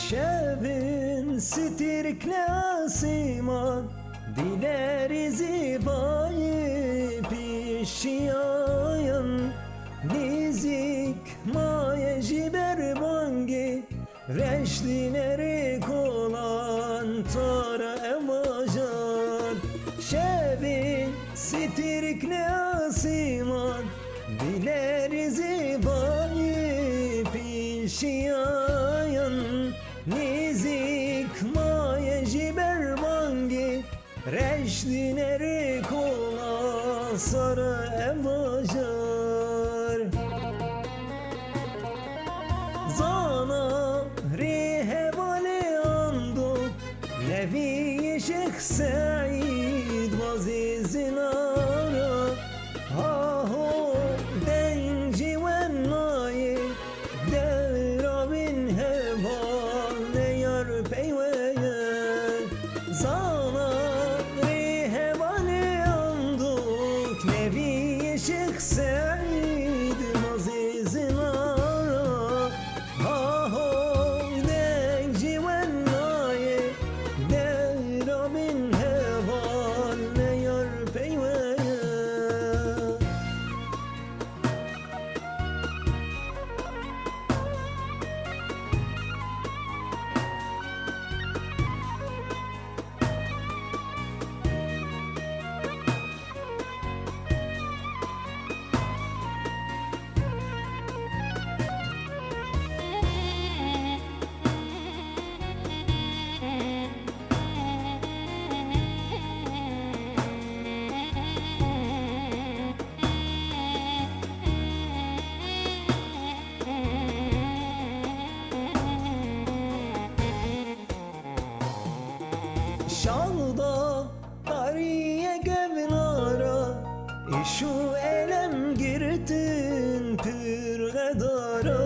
Şevin stirkle asiman dileri zibayı pişiyan nizik maye jiber bangi reşlineri kolan tara emajan Şevin stirkle asiman dileri zibayı pişiyan nizik maye jiber bangi reşlineri kola sarı emajar zana rihevali ando nevi Şeyh Said vazizin ara aho denci ve nayi derabin heval ne yar peyveyen zana rihevali anduk nevi Şeyh Said vazizin ara aho denci ve nayi derabin heval ne yar peyveyen Şalda tariye gevnara İşu elem girdin pürgedara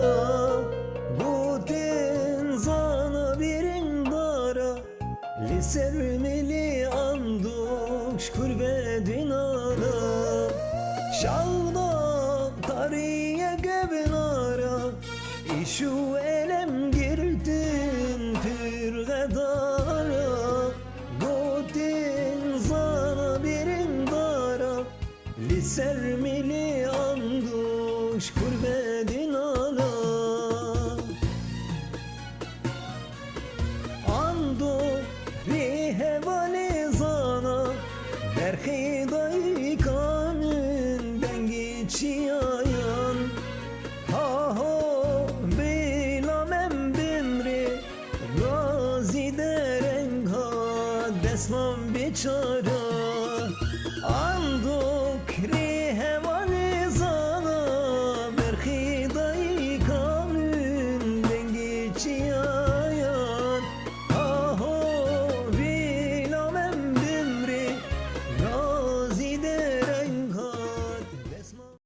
Butin zana birin dara Lisermili anduş kurve dinara Şalda tariye gevnara İşu elem girdin pürgedara Godin zana birin dara Lisermili anduş kurbedin ala Andu rihevali zana Berhi dayı kanın ben geçi